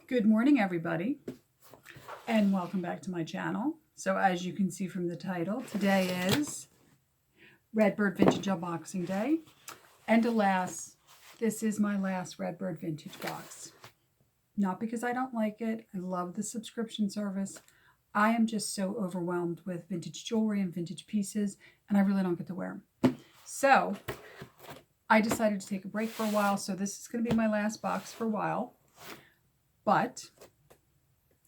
Good morning, everybody, and welcome back to my channel. So as you can see from the title, today is Redbird Vintage Unboxing Day. And alas, this is my last Redbird Vintage box. Not because I don't like it. I love the subscription service. I am just so overwhelmed with vintage jewelry and vintage pieces, and I really don't get to wear them. So I decided to take a break for a while, so this is going to be my last box for a while. But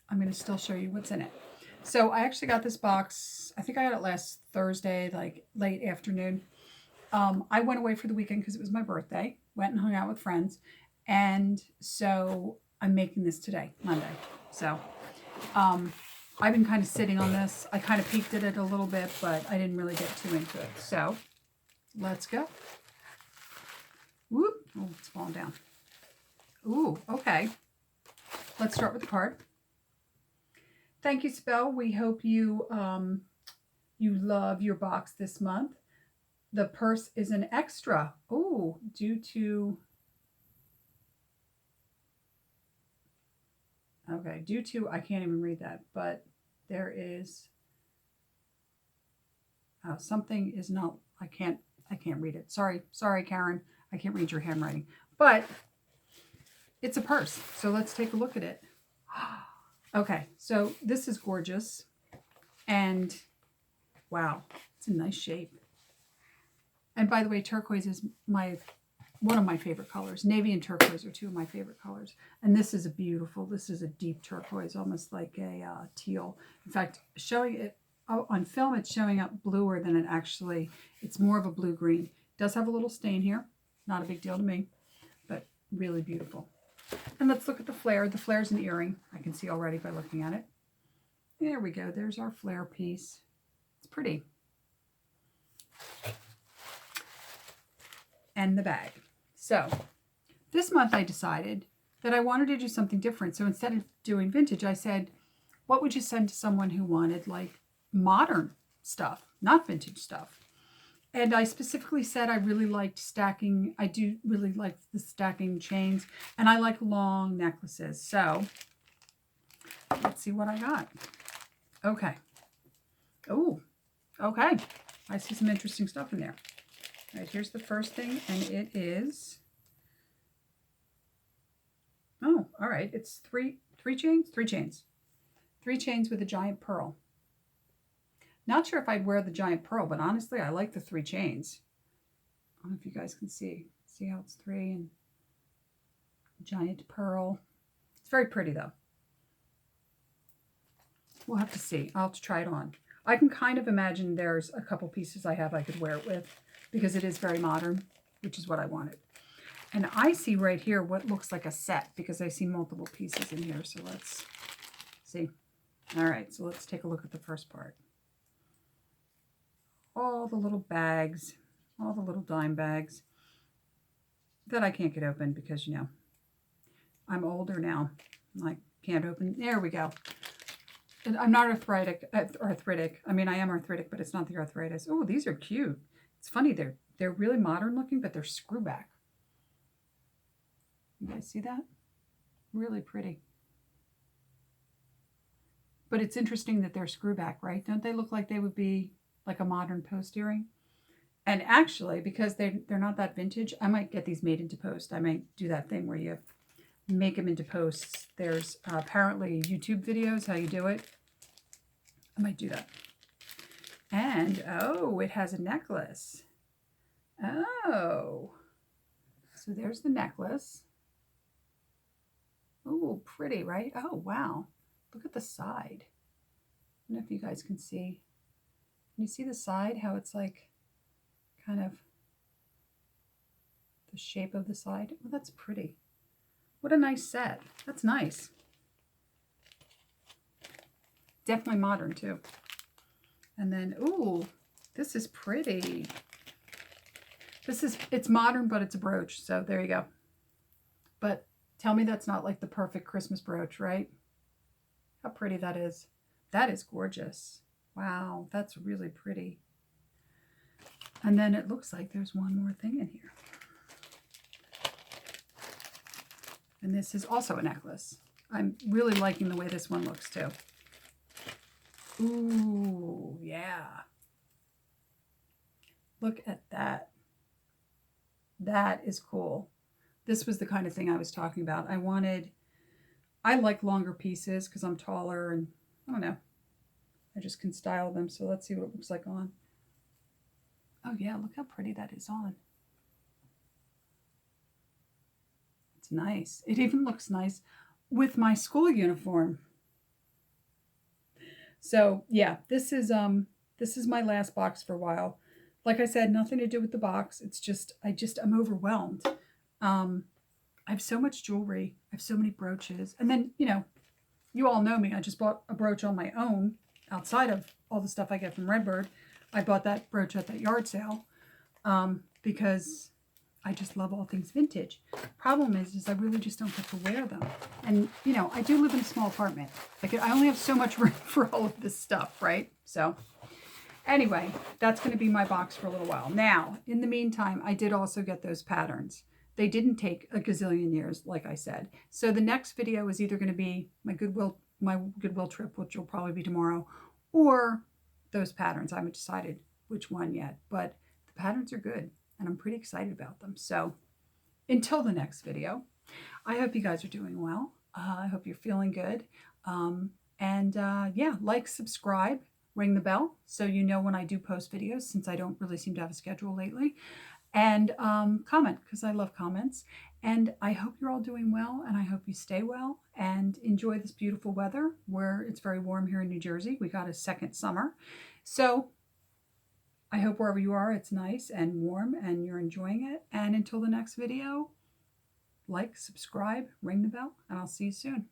I'm going to still show you what's in it. So I actually got this box, I think I got it last Thursday, like late afternoon. I went away for the weekend because it was my birthday, went and hung out with friends. And so I'm making this today, Monday. So I've been kind of sitting on this. I kind of peeked at it a little bit, but I didn't really get too into it. So let's go. Whoop. Oh, it's falling down. Ooh, okay. Let's start with the card. Thank you, Spell. We hope you you love your box this month. The purse is an extra. Oh, due to I can't even read that, but there is something is not. I can't read it. Sorry, Karen. I can't read your handwriting, but it's a purse. So let's take a look at it. Okay, so this is gorgeous, and wow, it's a nice shape. And by the way, turquoise is one of my favorite colors. Navy and turquoise are two of my favorite colors. And this is this is a deep turquoise, almost like a teal. In fact, showing it on film, it's showing up bluer than it actually, it's more of a blue-green. It does have a little stain here. Not a big deal to me, but really beautiful. And let's look at the flare. The flare's an earring. I can see already by looking at it. There we go. There's our flare piece. It's pretty. And the bag. So this month I decided that I wanted to do something different. So instead of doing vintage, I said, what would you send to someone who wanted like modern stuff, not vintage stuff? And I specifically said I really liked stacking. I do really like the stacking chains, and I like long necklaces. So let's see what I got. Okay. Oh, okay. I see some interesting stuff in there. All right, here's the first thing, and it is, oh, all right. It's three chains. Three chains with a giant pearl. Not sure if I'd wear the giant pearl, but honestly, I like the three chains. I don't know if you guys can see. See how it's three and giant pearl. It's very pretty, though. We'll have to see. I'll have to try it on. I can kind of imagine there's a couple pieces I could wear it with because it is very modern, which is what I wanted. And I see right here what looks like a set because I see multiple pieces in here. So let's see. All right, so let's take a look at the first part. All the little bags, all the little dime bags that I can't get open because, you know, I'm older now. I can't open. There we go. And I'm not arthritic. I mean, I am arthritic, but it's not the arthritis. Oh, these are cute. It's funny. They're really modern looking, but they're screw back. You guys see that? Really pretty. But it's interesting that they're screw back, right? Don't they look like they would be like a modern post earring? And actually, because they're not that vintage, I might get these made into post. I might do that thing where you make them into posts. There's apparently YouTube videos how you do it. I might do that. And oh, it has a necklace. Oh, so there's the necklace. Oh, pretty, right? Oh, wow. Look at the side. I don't know if you guys can see. Can you see the side, how it's like kind of the shape of the side? Oh, that's pretty. What a nice set. That's nice. Definitely modern too. And then, ooh, this is pretty. It's modern, but it's a brooch. So there you go. But tell me that's not like the perfect Christmas brooch, right? How pretty that is. That is gorgeous. Wow, that's really pretty. And then it looks like there's one more thing in here. And this is also a necklace. I'm really liking the way this one looks too. Ooh, yeah. Look at that. That is cool. This was the kind of thing I was talking about. I like longer pieces because I'm taller and I don't know. I just can style them. So let's see what it looks like on. Oh yeah, look how pretty that is on. It's nice. It even looks nice with my school uniform. So yeah, this is my last box for a while. Like I said, nothing to do with the box. It's just I'm overwhelmed. I have so much jewelry. I have so many brooches. And then, you all know me. I just bought a brooch on my own outside of all the stuff I get from Redbird. I bought that brooch at that yard sale because I just love all things vintage. Problem is I really just don't get to wear them. And, I do live in a small apartment. Like, I only have so much room for all of this stuff, right? So anyway, that's going to be my box for a little while. Now, in the meantime, I did also get those patterns. They didn't take a gazillion years, like I said. So the next video is either going to be my Goodwill trip, which will probably be tomorrow, or those patterns. I haven't decided which one yet, but the patterns are good, and I'm pretty excited about them. So until the next video, I hope you guys are doing well. I hope you're feeling good. Yeah, like, subscribe, ring the bell so you know when I do post videos, since I don't really seem to have a schedule lately. And comment, because I love comments. And I hope you're all doing well, and I hope you stay well and enjoy this beautiful weather where it's very warm here in New Jersey. We got a second summer. So I hope wherever you are, it's nice and warm and you're enjoying it. And until the next video, like, subscribe, ring the bell, and I'll see you soon.